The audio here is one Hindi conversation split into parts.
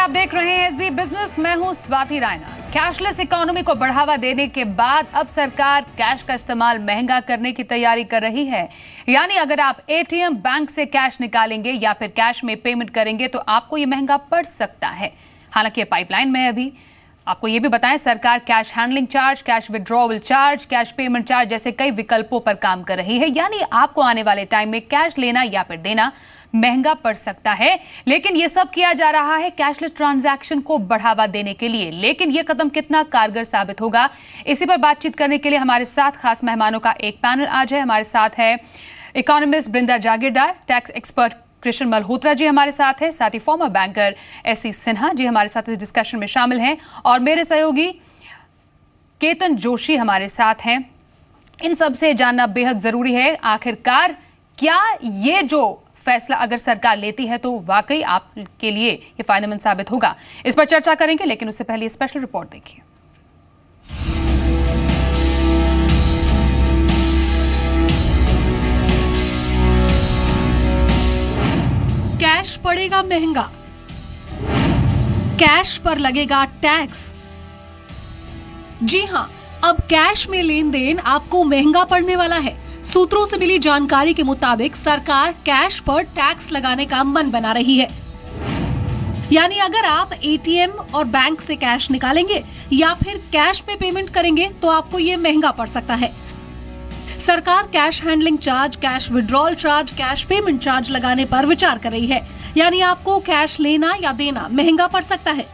आप देख रहे हैं जी बिजनेस। मैं हूं स्वाति रायना। कैशलेस इकोनॉमी को बढ़ावा देने के बाद अब सरकार कैश का इस्तेमाल महंगा करने की तैयारी कर रही है। यानी अगर आप एटीएम बैंक से कैश निकालेंगे या फिर कैश में पेमेंट करेंगे तो आपको ये महंगा पड़ सकता है। हालांकि ये पाइपलाइन में है अभी। आपको ये भी बताएं, सरकार cash handling charge, cash withdrawal charge, cash payment charge जैसे कई विकल्पों पर काम कर रही है। यानी आपको आने वाले टाइम में कैश लेना या फिर देना महंगा पड़ सकता है। लेकिन ये सब किया जा रहा है कैशलेस ट्रांजैक्शन को बढ़ावा देने के लिए। लेकिन ये कदम कितना कारगर साबित होगा, इसी पर बातचीत करने के लिए हमारे साथ खास मेहमानों का एक पैनल आज है। हमारे साथ है economist Brinda Jagirdar, tax expert Krishna Malhotra ji हमारे साथ है, साथ ही former banker SC Sinha ji हमारे साथ इस डिस्कशन में शामिल हैं, और मेरे सहयोगी केतन जोशी हमारे साथ हैं। इन सब से जानना बेहद जरूरी है, आखिरकार क्या ये जो फैसला अगर सरकार लेती है तो वाकई आपके लिए ये फायदेमंद साबित होगा। इस पर चर्चा करेंगे, लेकिन उससे पहले स्पेशल रिपोर्ट देखिए। कैश पड़ेगा महंगा, कैश पर लगेगा टैक्स। जी हां, अब कैश में लेन देन आपको महंगा पड़ने वाला है। सूत्रों से मिली जानकारी के मुताबिक सरकार कैश पर टैक्स लगाने का मन बना रही है। यानी अगर आप एटीएम और बैंक से कैश निकालेंगे या फिर कैश में पेमेंट करेंगे तो आपको ये महंगा पड़ सकता है। सरकार cash handling charge, cash withdrawal charge, cash payment charge लगाने पर विचार कर रही है। यानी आपको कैश लेना या देना महंगा पड़ सकता है।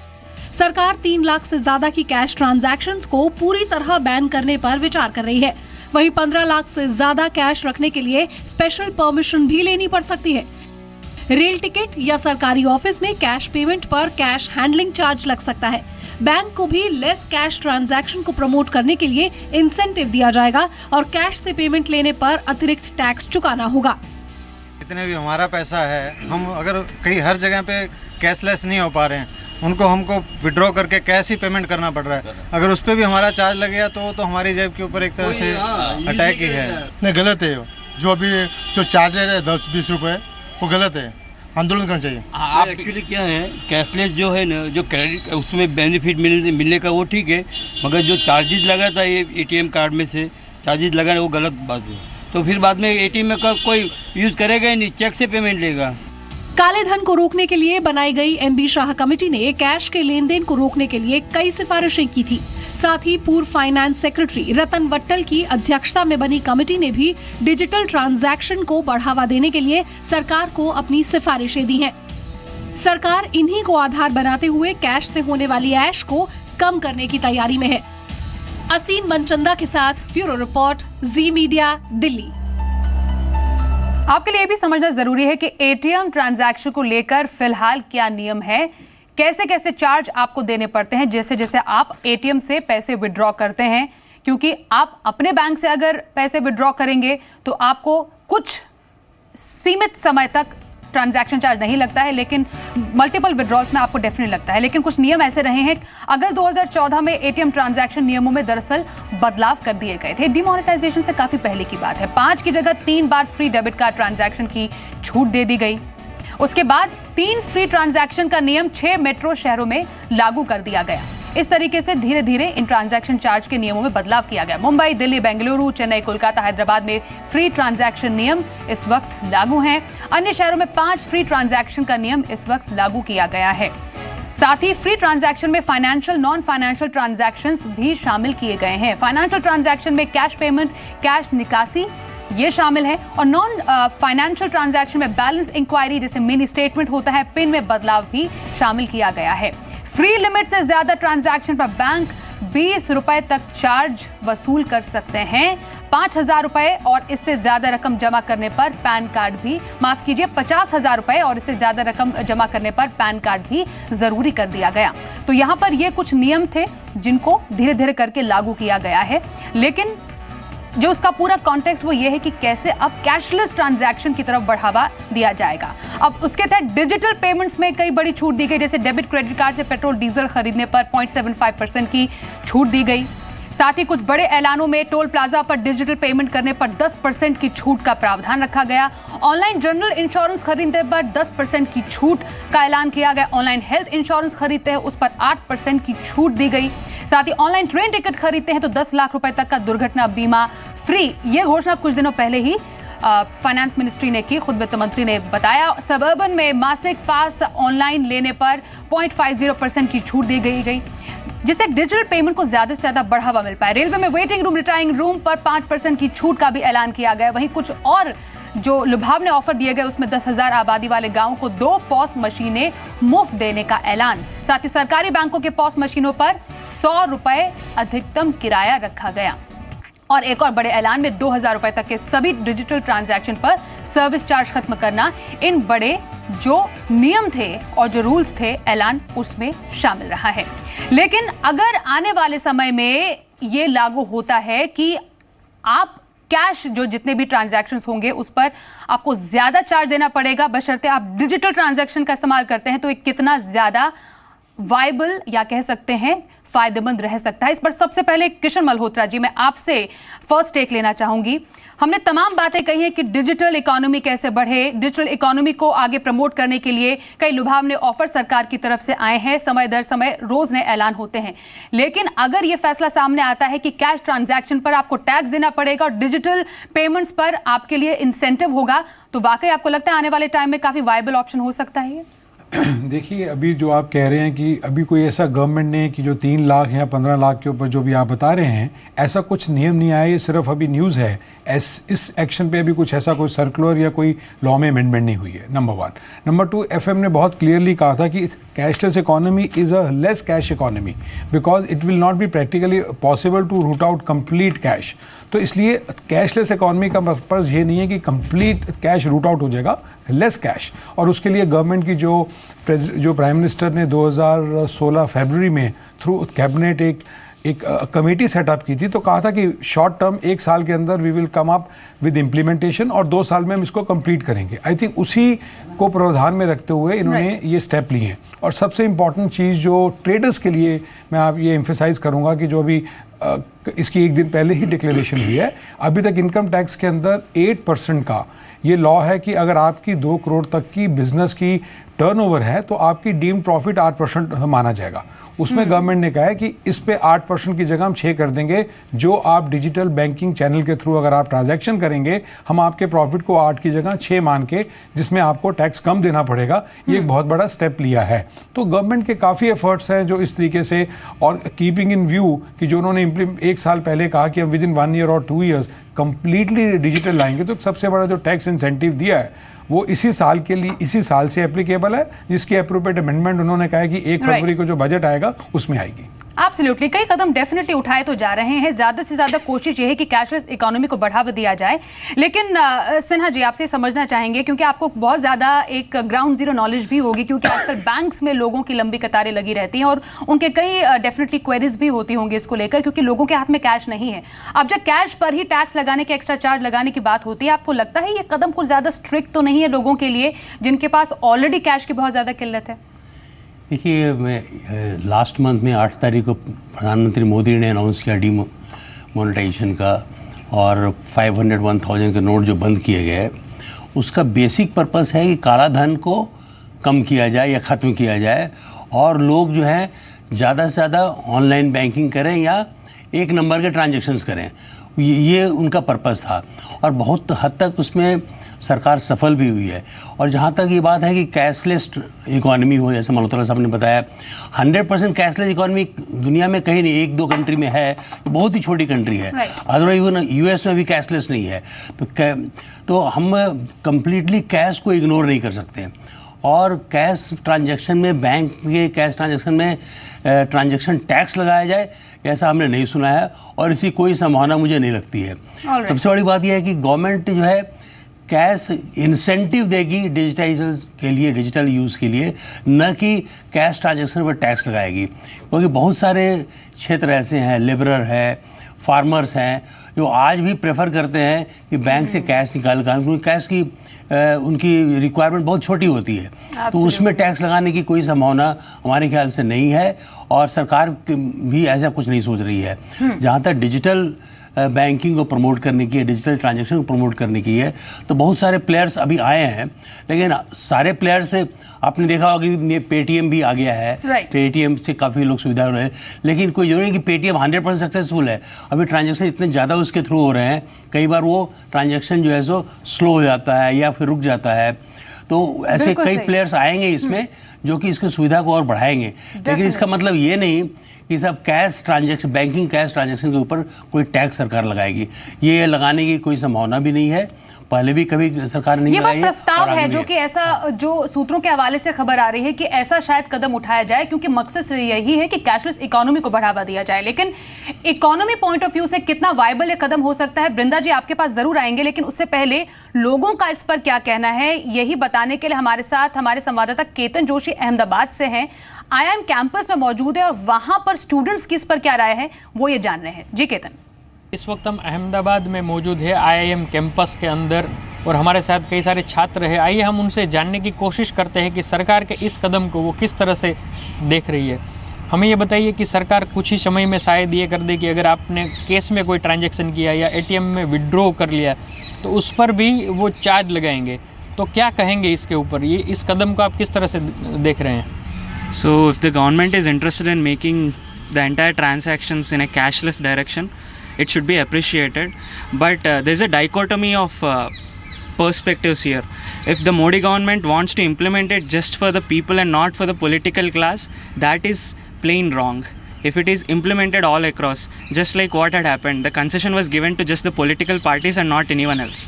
सरकार 3 लाख से ज्यादा की कैश ट्रांजैक्शंस को पूरी तरह बैन करने पर विचार कर रही है। वहीं 15 लाख से ज्यादा कैश रखने के लिए स्पेशल परमिशन भी लेनी पड़ सकती है। रेल टिकट या सरकारी ऑफिस में कैश पेमेंट पर कैश हैंडलिंग चार्ज लग सकता है। बैंक को भी लेस कैश ट्रांजैक्शन को प्रमोट करने के लिए इंसेंटिव दिया जाएगा और कैश से पेमेंट लेने पर अतिरिक्त टैक्स चुकाना होगा। जितने भी हमारा पैसा है, हम अगर कहीं हर जगह पे कैशलेस नहीं हो पा रहे हैं, उनको हमको विड्रॉ करके कैश ही पेमेंट करना पड़ रहा है। अगर उस पर भी हमारा चार्ज लग गया तो हमारी जेब के ऊपर एक तरह से अटैक ही है। नहीं, गलत है। जो अभी जो चार्ज ले रहे हैं 10-20 रुपए, वो गलत है। आंदोलन करना चाहिए। आप एक्चुअली क्या है, कैशलेस जो है ना, जो क्रेडिट उसमें बेनिफिट मिलने का वो ठीक है, मगर जो चार्जेस लगा था ये एटीएम कार्ड में से चार्जेस लगाना वो गलत बात है। तो फिर बाद में एटीएम का कोई यूज़ करेगा ही नहीं, चेक से पेमेंट लेगा। काले धन को रोकने के लिए बनाई गई एमबी शाह कमेटी ने कैश के लेन देन को रोकने के लिए कई सिफारिशें की थी। साथ ही पूर्व फाइनेंस सेक्रेटरी रतन वट्टल की अध्यक्षता में बनी कमेटी ने भी डिजिटल ट्रांजैक्शन को बढ़ावा देने के लिए सरकार को अपनी सिफारिशें दी हैं। सरकार इन्हीं को आधार बनाते हुए कैश से होने वाली ऐश को कम करने की तैयारी में है। असीम मनचंदा के साथ ब्यूरो रिपोर्ट, जी मीडिया, दिल्ली। आपके लिए भी समझना जरूरी है कि एटीएम ट्रांजैक्शन को लेकर फिलहाल क्या नियम है, कैसे कैसे चार्ज आपको देने पड़ते हैं जैसे जैसे आप एटीएम से पैसे विड्रॉ करते हैं। क्योंकि आप अपने बैंक से अगर पैसे विड्रॉ करेंगे तो आपको कुछ सीमित समय तक ट्रांजैक्शन चार्ज नहीं लगता है, लेकिन मल्टीपल विड्रॉल्स में आपको डेफिनेटली लगता है। लेकिन कुछ नियम ऐसे रहे हैं, अगर 2014 में एटीएम ट्रांजैक्शन नियमों में दरअसल बदलाव कर दिए गए थे। डिमोनेटाइजेशन से काफी पहले की बात है। 5 की जगह 3 बार फ्री डेबिट कार्ड ट्रांजैक्शन की छूट दे दी गई। उसके बाद 3 फ्री ट्रांजैक्शन का नियम 6 मेट्रो शहरों में लागू कर दिया गया। इस तरीके से धीरे धीरे इन ट्रांजैक्शन चार्ज के नियमों में बदलाव किया गया। मुंबई, दिल्ली, बेंगलुरु, चेन्नई, कोलकाता, हैदराबाद में फ्री ट्रांजैक्शन नियम इस वक्त लागू हैं। अन्य शहरों में 5 फ्री ट्रांजैक्शन का नियम इस वक्त लागू किया गया है। साथ ही फ्री ट्रांजैक्शन में फाइनेंशियल, नॉन फाइनेंशियल ट्रांजैक्शंस भी शामिल किए गए हैं। फाइनेंशियल ट्रांजैक्शन में कैश पेमेंट, कैश निकासी ये शामिल है, और नॉन फाइनेंशियल ट्रांजैक्शन में बैलेंस इंक्वायरी जैसे मिनी स्टेटमेंट होता है, पिन में बदलाव भी शामिल किया गया है। फ्री लिमिट से ज्यादा ट्रांजैक्शन पर बैंक 20 रुपए तक चार्ज वसूल कर सकते हैं। 5,000 रुपए और इससे ज्यादा रकम जमा करने पर पैन कार्ड भी, माफ कीजिए, 50,000 रुपए और इससे ज्यादा रकम जमा करने पर पैन कार्ड भी जरूरी कर दिया गया। तो यहाँ पर ये कुछ नियम थे जिनको धीरे धीरे करके लागू किया गया है। लेकिन जो उसका पूरा कॉन्टेक्स्ट वो ये है कि कैसे अब कैशलेस ट्रांजैक्शन की तरफ बढ़ावा दिया जाएगा। अब उसके तहत डिजिटल पेमेंट्स में कई बड़ी छूट दी गई, जैसे डेबिट क्रेडिट कार्ड से पेट्रोल डीजल खरीदने पर 0.75% की छूट दी गई। साथ ही कुछ बड़े ऐलानों में टोल प्लाजा पर डिजिटल पेमेंट करने पर 10% की छूट का प्रावधान रखा गया। ऑनलाइन जनरल इंश्योरेंस खरीदने पर 10% की छूट का ऐलान किया गया। ऑनलाइन हेल्थ इंश्योरेंस खरीदते हैं उस पर 8% की छूट दी गई। साथ ही ऑनलाइन ट्रेन टिकट खरीदते हैं तो 10 लाख रुपए तक का दुर्घटना बीमा फ्री। ये घोषणा कुछ दिनों पहले ही फाइनेंस मिनिस्ट्री ने की, खुद वित्त मंत्री ने बताया। सबर्बन में मासिक पास ऑनलाइन लेने पर 0.50% की छूट दी गई जिससे डिजिटल पेमेंट को ज्यादा से ज्यादा बढ़ावा मिल पाए। रेलवे में वेटिंग रूम रिटायरिंग रूम पर 5% की छूट का भी ऐलान किया गया। वहीं कुछ और जो लुभावने ऑफर दिए गए उसमें 10,000 आबादी वाले गांवों को 2 पॉस मशीनें मुफ्त देने का ऐलान। साथ ही सरकारी बैंकों के पॉस मशीनों पर 100 रुपए अधिकतम किराया रखा गया। और एक और बड़े ऐलान में 2,000 रुपए तक के सभी डिजिटल ट्रांजैक्शन पर सर्विस चार्ज खत्म करना। इन बड़े जो नियम थे और जो रूल्स थे, ऐलान उसमें शामिल रहा है। लेकिन अगर आने वाले समय में ये लागू होता है कि आप कैश जो जितने भी ट्रांजैक्शंस होंगे उस पर आपको ज्यादा चार्ज देना पड़ेगा, बशर्ते आप डिजिटल ट्रांजैक्शन का इस्तेमाल करते हैं, तो ये कितना ज्यादा वायबल या कह सकते हैं फायदेमंद रह सकता है। इस पर सबसे पहले किशन मल्होत्रा जी, मैं आपसे फर्स्ट टेक लेना चाहूंगी। हमने तमाम बातें कही हैं कि डिजिटल इकोनॉमी कैसे बढ़े, डिजिटल इकोनॉमी को आगे प्रमोट करने के लिए कई लुभावने ऑफर सरकार की तरफ से आए हैं, समय दर समय रोज नए ऐलान होते हैं। लेकिन अगर यह फैसला सामने आता है कि कैश ट्रांजैक्शन पर आपको टैक्स देना पड़ेगा और डिजिटल पेमेंट्स पर आपके लिए इंसेंटिव होगा, तो वाकई आपको लगता है आने वाले टाइम में काफी वायबल ऑप्शन हो सकता है ये? देखिए, अभी जो आप कह रहे हैं कि अभी कोई ऐसा गवर्नमेंट ने कि जो 3 लाख या 15 लाख के ऊपर जो भी आप बता रहे हैं, ऐसा कुछ नियम नहीं आया, ये सिर्फ अभी न्यूज़ है। इस एक्शन पे अभी कुछ ऐसा कोई सर्कुलर या कोई लॉ में अमेंडमेंट नहीं हुई है, नंबर 1। नंबर 2, FM ने बहुत क्लियरली कहा था कि cashless economy is a less cash economy because it will not be practically possible to root out complete cash. तो इसलिए कैशलेस इकोनॉमी का पर्पज़ ये नहीं है कि कंप्लीट कैश रूट आउट हो जाएगा, लेस कैश। और उसके लिए गवर्नमेंट की जो प्राइम मिनिस्टर ने 2016 फरवरी में थ्रू कैबिनेट एक कमेटी सेटअप की थी, तो कहा था कि शॉर्ट टर्म 1 साल के अंदर we will come up with implementation और 2 साल में हम इसको कंप्लीट करेंगे। आई थिंक उसी को प्रावधान में रखते हुए इन्होंने ये स्टेप लिए हैं। और सबसे इम्पॉर्टेंट चीज़ जो ट्रेडर्स के लिए मैं आप ये एम्फेसाइज करूँगा कि जो अभी इसकी 1 दिन पहले ही डिक्लेरेशन हुई है, अभी तक इनकम टैक्स के अंदर 8% का ये लॉ है कि अगर आपकी 2 करोड़ तक की बिजनेस की टर्नओवर है तो आपकी डीम्ड प्रॉफिट 8% माना जाएगा। उसमें गवर्नमेंट ने कहा है कि इस पे 8% की जगह हम 6 कर देंगे। जो आप डिजिटल बैंकिंग चैनल के थ्रू अगर आप ट्रांजैक्शन करेंगे, हम आपके प्रॉफिट को 8 की जगह 6 मान के, जिसमें आपको टैक्स कम देना पड़ेगा। ये एक बहुत बड़ा स्टेप लिया है। तो गवर्नमेंट के काफ़ी एफर्ट्स हैं जो इस तरीके से, और कीपिंग इन व्यू कि जो उन्होंने 1 साल पहले कहा कि हम विद इन 1 ईयर और 2 ईयर्स कंप्लीटली डिजिटल लाएंगे, तो सबसे बड़ा जो टैक्स इंसेंटिव दिया है वो इसी साल के लिए, इसी साल से एप्लीकेबल है, जिसकी अप्रोप्रिएट अमेंडमेंट उन्होंने कहा है कि 1 फरवरी को जो बजट आएगा उसमें आएगी। एब्सोल्युटली, कई कदम डेफिनेटली उठाए तो जा रहे हैं। ज्यादा से ज्यादा कोशिश ये है कि कैशलेस इकोनॉमी को बढ़ावा दिया जाए। लेकिन सिन्हा जी, आपसे समझना चाहेंगे, क्योंकि आपको बहुत ज्यादा एक ग्राउंड जीरो नॉलेज भी होगी, क्योंकि आजकल बैंक्स में लोगों की लंबी कतारें लगी रहती हैं और उनके कई डेफिनेटली क्वेरीज भी होती होंगी इसको लेकर, क्योंकि लोगों के हाथ में कैश नहीं है। अब जब कैश पर ही टैक्स लगाने के, एक्स्ट्रा चार्ज लगाने की बात होती है, आपको लगता है ये कदम कुछ ज्यादा स्ट्रिक्ट तो नहीं है लोगों के लिए जिनके पास ऑलरेडी कैश की बहुत ज्यादा किल्लत है? देखिए, मैं लास्ट मंथ में 8 तारीख को प्रधानमंत्री मोदी ने अनाउंस किया डीमोनेटाइजेशन का, और 500-1000 के नोट जो बंद किए गए, उसका बेसिक पर्पस है कि काला धन को कम किया जाए या ख़त्म किया जाए, और लोग जो है ज़्यादा से ज़्यादा ऑनलाइन बैंकिंग करें या 1 नंबर के ट्रांजैक्शंस करें। ये उनका पर्पस था, और बहुत हद तक उसमें सरकार सफल भी हुई है। और जहाँ तक ये बात है कि कैशलेस इकोनॉमी हो, जैसे मल्होत्रा साहब ने बताया, 100% कैशलेस इकोनॉमी दुनिया में कहीं नहीं, 1-2 कंट्री में है, बहुत ही छोटी कंट्री है। अदरवाइज इवन US में भी कैशलेस नहीं है। तो हम कंप्लीटली कैश को इग्नोर नहीं कर सकते। और कैश ट्रांजैक्शन में, बैंक के कैश ट्रांजैक्शन में ट्रांजैक्शन टैक्स लगाया जाए, ऐसा हमने नहीं सुना है, और इसकी कोई संभावना मुझे नहीं लगती है। सबसे बड़ी बात यह है कि गवर्नमेंट जो है कैश इंसेंटिव देगी डिजिटाइजेशन के लिए, डिजिटल यूज़ के लिए, न कि कैश ट्रांजैक्शन पर टैक्स लगाएगी। क्योंकि बहुत सारे क्षेत्र ऐसे हैं, लेबरर है, फार्मर्स हैं जो आज भी प्रेफर करते हैं कि बैंक से कैश निकाल कर, क्योंकि कैश की उनकी रिक्वायरमेंट बहुत छोटी होती है, तो उसमें टैक्स लगाने की कोई संभावना हमारे ख्याल से नहीं है और सरकार भी ऐसा कुछ नहीं सोच रही है। जहाँ तक डिजिटल बैंकिंग को प्रमोट करने की है, डिजिटल ट्रांजैक्शन को प्रमोट करने की है, तो बहुत सारे प्लेयर्स अभी आए हैं, लेकिन सारे प्लेयर्स से आपने देखा होगा कि पेटीएम भी आ गया है, पेटीएम से काफ़ी लोग सुविधा हो रहे हैं, लेकिन कोई जरूरी नहीं कि पेटीएम 100% सक्सेसफुल है। अभी ट्रांजैक्शन इतने ज़्यादा उसके थ्रू हो रहे हैं, कई बार वो ट्रांजैक्शन जो है सो स्लो हो जाता है या फिर रुक जाता है। तो ऐसे कई प्लेयर्स आएंगे इसमें जो कि इसकी सुविधा को और बढ़ाएंगे, लेकिन इसका मतलब ये नहीं कि सब cash transaction, banking cash transaction के ऊपर कोई टैक्स सरकार लगाएगी, ये लगाने की कोई संभावना भी नहीं है। पहले भी कभी सरकार नहीं लगाई है। ये बस प्रस्ताव है जो कि ऐसा, जो सूत्रों के हवाले से खबर आ रही है कि ऐसा शायद कदम उठाया जाए, क्योंकि मकसद यही है कि कैशलेस इकोनॉमी को बढ़ावा दिया जाए। लेकिन इकोनॉमी पॉइंट ऑफ व्यू से कितना वायबल ये कदम हो सकता है, वृंदा जी आपके पास जरूर आएंगे, लेकिन उससे पहले लोगों का इस पर क्या कहना है, यही बताने के लिए हमारे साथ हमारे संवाददाता केतन जोशी अहमदाबाद से हैं। IIM कैंपस में मौजूद है और वहां पर स्टूडेंट्स की इस पर क्या राय है वो ये जान रहे हैं। जी केतन। इस वक्त हम अहमदाबाद में मौजूद है IIM कैंपस के अंदर और हमारे साथ कई सारे छात्र हैं। आइए हम उनसे जानने की कोशिश करते हैं कि सरकार के इस कदम को वो किस तरह से देख रही है। हमें ये बताइए कि सरकार कुछ ही समय में शायद ये कर दे कि अगर आपने केस में कोई ट्रांजैक्शन किया या ATM में विड्रॉ कर लिया तो उस पर भी वो चार्ज लगाएंगे, तो क्या कहेंगे इसके ऊपर, ये इस कदम को आप किस तरह से देख रहे हैं? So if the government is interested in making the entire transactions in a cashless direction, it should be appreciated. But there's a dichotomy of perspectives here. If the Modi government wants to implement it just for the people and not for the political class, that is plain wrong. If it is implemented all across, just like what had happened, the concession was given to just the political parties and not anyone else.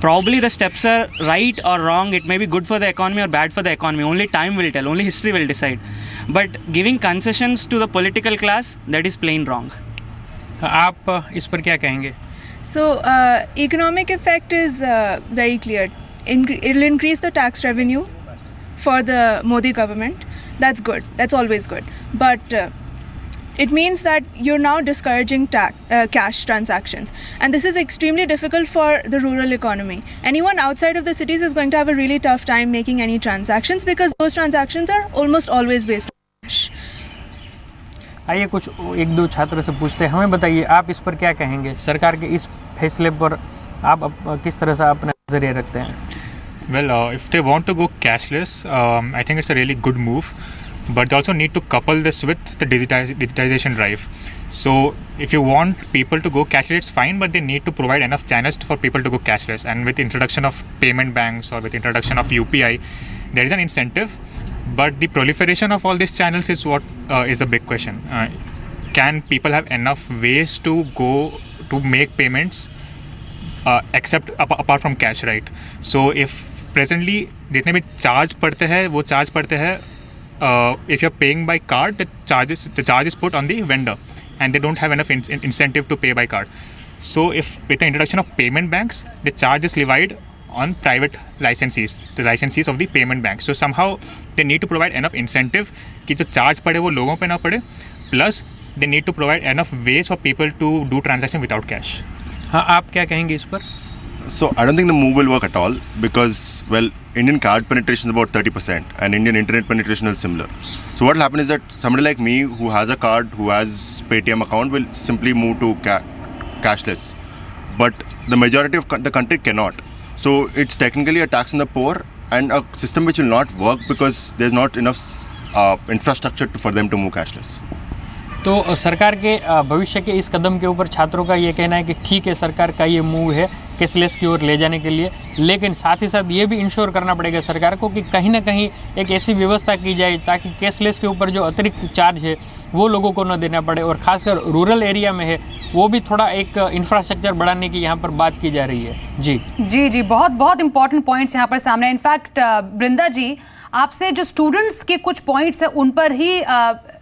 Probably the steps are right or wrong, it may be good for the economy or bad for the economy, only time will tell, only history will decide. But giving concessions to the political class, that is plain wrong. आप इस पर क्या कहेंगे? So economic effect is very clear. It will increase the tax revenue for the Modi government. That's good, that's always good. But it means that you're now discouraging cash transactions, and this is extremely difficult for the rural economy. Anyone outside of the cities is going to have a really tough time making any transactions because those transactions are almost always based on cash. आइए कुछ एक दो छात्र से पूछते हैं। हमें बताइए आप इस पर क्या कहेंगे, सरकार के इस फैसले पर आप किस तरह से अपना नजरिया रखते हैं? Well, if they want to go cashless, I think it's a really good move. But they also need to couple this with the digitization drive. So if you want people to go cashless, it's fine, but they need to provide enough channels for people to go cashless. And with introduction of payment banks or with introduction of UPI, there is an incentive. But the proliferation of all these channels is what is a big question. Can people have enough ways to go to make payments except apart from cash, right? So if presently जितने भी चार्ज पड़ते हैं वो चार्ज पड़ते हैं if you're paying by card, the charge is put on the vendor, and they don't have enough incentive to pay by card. So if with the introduction of payment banks, the charge is levied on private licensees, the licensees of the payment banks. So somehow they need to provide enough incentive कि जो charge पड़े वो लोगों पे ना पड़े, plus they need to provide enough ways for people to do transaction without cash. हाँ, आप क्या कहेंगे इस पर? So I don't think the move will work at all because, well, Indian card penetration is about 30% and Indian internet penetration is similar. So what will happen is that somebody like me who has a card, who has Paytm account will simply move to cashless. But the majority of the country cannot. So it's technically a tax on the poor and a system which will not work because there's not enough infrastructure for them to move cashless. तो सरकार के भविष्य के इस कदम के ऊपर छात्रों का ये कहना है कि ठीक है, सरकार का ये मूव है कैशलेस की ओर ले जाने के लिए, लेकिन साथ ही साथ ये भी इंश्योर करना पड़ेगा सरकार को कि कहीं ना कहीं एक ऐसी व्यवस्था की जाए ताकि कैशलेस के ऊपर जो अतिरिक्त चार्ज है वो लोगों को न देना पड़े, और ख़ासकर रूरल एरिया में है वो भी थोड़ा एक इंफ्रास्ट्रक्चर बढ़ाने की यहाँ पर बात की जा रही है। जी जी जी, बहुत बहुत इंपॉर्टेंट पॉइंट्स यहाँ पर सामने। इनफैक्ट वृंदा जी, आपसे जो स्टूडेंट्स के कुछ पॉइंट्स हैं उन पर ही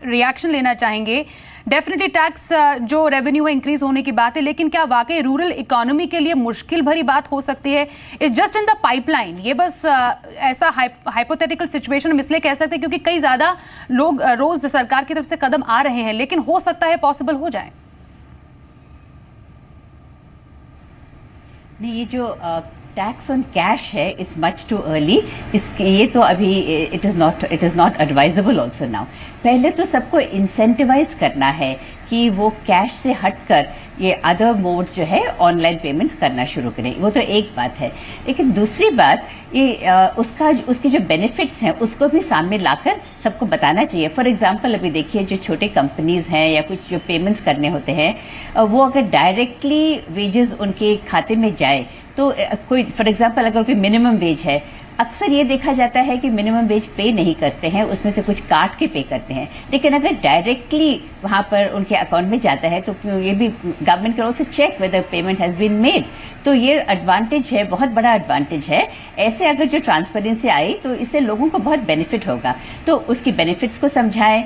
रिएक्शन लेना चाहेंगे। डेफिनेटली टैक्स जो रेवेन्यू है इंक्रीज होने की बात है, लेकिन क्या वाकई रूरल इकोनॉमी के लिए मुश्किल भरी बात हो सकती है? It's just in the pipeline. ये बस ऐसा हाइपोथेटिकल सिचुएशन हम इसलिए कह सकते हैं क्योंकि कई ज़्यादा लोग रोज़ सरकार की तरफ से कदम आ रहे हैं, लेकिन हो सकता है पॉसिबल हो जाए। नहीं, ये जो टैक्स ऑन कैश है इट्स मच टू अर्ली। इसके ये तो अभी it is not advisable also now. पहले तो सबको इंसेंटिवाइज करना है कि वो कैश से हटकर ये अदर मोड्स जो है ऑनलाइन पेमेंट्स करना शुरू करें। वो तो एक बात है, लेकिन दूसरी बात ये उसके जो बेनिफिट्स हैं उसको भी सामने लाकर सबको बताना चाहिए। फॉर एग्जांपल अभी देखिए जो छोटे कंपनीज हैं या कुछ जो पेमेंट्स करने होते हैं वो अगर डायरेक्टली वेजेस उनके खाते में जाए तो कोई फॉर एग्जांपल अगर कोई मिनिमम वेज है, अक्सर ये देखा जाता है कि मिनिमम वेज पे नहीं करते हैं, उसमें से कुछ काट के पे करते हैं। लेकिन अगर डायरेक्टली वहाँ पर उनके अकाउंट में जाता है तो ये भी government can also check whether payment has been made. तो ये एडवांटेज है, बहुत बड़ा एडवांटेज है। ऐसे अगर जो ट्रांसपेरेंसी आई तो इससे लोगों को बहुत बेनिफिट होगा। तो उसकी बेनिफिट्स को समझाएं,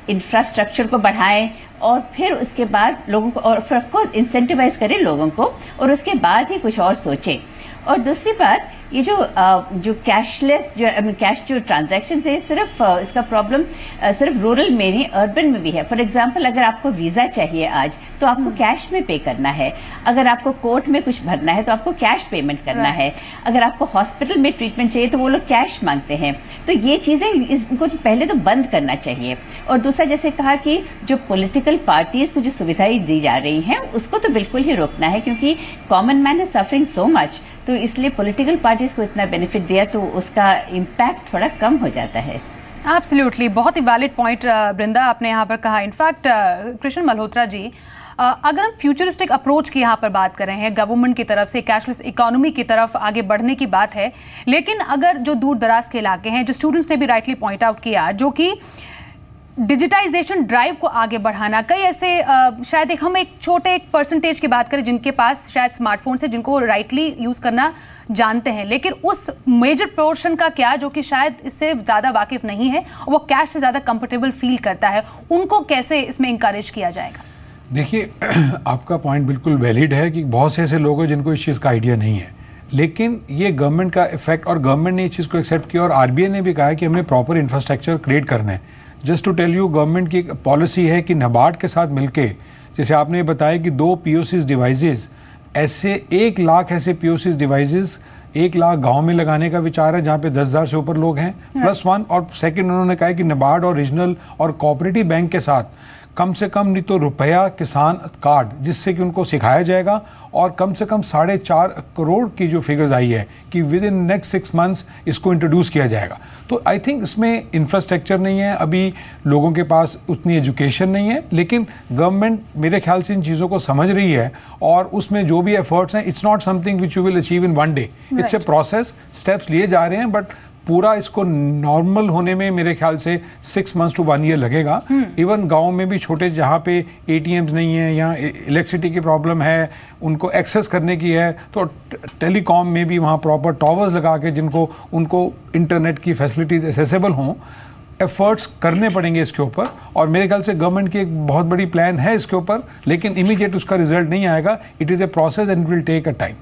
इंफ्रास्ट्रक्चर को बढ़ाएं और फिर उसके बाद लोगों को और फिर ऑफकोर्स इंसेंटिवाइज करें लोगों को और उसके बाद ही कुछ और सोचें। और दूसरी बात ये जो कैशलेस कैश जो ट्रांजैक्शन है सिर्फ इसका प्रॉब्लम सिर्फ रूरल में नहीं अर्बन में भी है। फॉर एग्जांपल अगर आपको वीज़ा चाहिए आज तो आपको कैश में पे करना है, अगर आपको कोर्ट में कुछ भरना है तो आपको कैश पेमेंट करना है, अगर आपको हॉस्पिटल में ट्रीटमेंट चाहिए तो वो लोग कैश मांगते हैं। तो ये चीज़ें इनको तो पहले तो बंद करना चाहिए। और दूसरा जैसे कहा कि जो पॉलिटिकल पार्टीज़ को जो सुविधाएं दी जा रही हैं उसको तो बिल्कुल ही रोकना है, क्योंकि common man is suffering so much. तो इसलिए पॉलिटिकल पार्टीज को इतना बेनिफिट दिया तो उसका इम्पैक्ट थोड़ा कम हो जाता है। एब्सोल्युटली, बहुत ही वैलिड पॉइंट वृंदा आपने यहाँ पर कहा। इनफैक्ट कृष्ण मल्होत्रा जी, अगर हम फ्यूचरिस्टिक अप्रोच की यहाँ पर बात कर रहे हैं, गवर्नमेंट की तरफ से कैशलेस इकोनॉमी की तरफ आगे बढ़ने की बात है, लेकिन अगर जो दूर दराज के इलाके हैं, जो स्टूडेंट्स ने भी राइटली पॉइंट आउट किया, जो कि डिजिटाइजेशन ड्राइव को आगे बढ़ाना, कई ऐसे शायद हम एक छोटे परसेंटेज की बात करें जिनके पास शायद स्मार्टफोन्स है, जिनको राइटली यूज़ करना जानते हैं, लेकिन उस मेजर पोर्शन का क्या जो कि शायद इससे ज़्यादा वाकिफ़ नहीं है और वो कैश से ज़्यादा कंफर्टेबल फील करता है, उनको कैसे इसमें इंकरेज किया जाएगा? देखिए, आपका पॉइंट बिल्कुल वैलिड है कि बहुत से ऐसे लोग हैं जिनको इस चीज़ का आइडिया नहीं है, लेकिन ये गवर्नमेंट का इफेक्ट, और गवर्नमेंट ने इस चीज़ को एक्सेप्ट किया और आरबीआई ने भी कहा है कि हमें प्रॉपर इंफ्रास्ट्रक्चर क्रिएट करना है। Just to tell you, government की एक पॉलिसी है कि नाबार्ड के साथ मिलके, जैसे आपने बताया कि 2 POCs डिवाइसेस, ऐसे 1 लाख ऐसे POCs डिवाइसेस 1 लाख गांव में लगाने का विचार है जहाँ पे 10,000 से ऊपर लोग हैं, +1। और सेकंड उन्होंने कहा कि नाबार्ड और रीजनल और कोऑपरेटिव बैंक के साथ कम से कम नहीं तो रुपया किसान कार्ड, जिससे कि उनको सिखाया जाएगा, और कम से कम 4.5 करोड़ की जो फिगर्स आई है कि विद इन नेक्स्ट 6 मंथ्स इसको इंट्रोड्यूस किया जाएगा। तो आई थिंक इसमें इंफ्रास्ट्रक्चर नहीं है, अभी लोगों के पास उतनी एजुकेशन नहीं है, लेकिन गवर्नमेंट मेरे ख्याल से इन चीज़ों को समझ रही है और उसमें जो भी एफर्ट्स हैं, it's not something which you will achieve in 1 day, it's a process, steps लिए जा रहे हैं, बट पूरा इसको नॉर्मल होने में मेरे ख्याल से 6 months to 1 year लगेगा। इवन गांव में भी छोटे जहाँ पे ATMs नहीं है या इलेक्ट्रिसिटी की प्रॉब्लम है, उनको एक्सेस करने की है, तो टेलीकॉम में भी वहाँ प्रॉपर टावर्स लगा के जिनको उनको इंटरनेट की फैसिलिटीज़ एसेसेबल हों, एफर्ट्स करने पड़ेंगे इसके ऊपर। और मेरे ख्याल से गवर्नमेंट की एक बहुत बड़ी प्लान है इसके ऊपर, लेकिन इमीडिएट उसका रिजल्ट नहीं आएगा। It is a process and will take a time.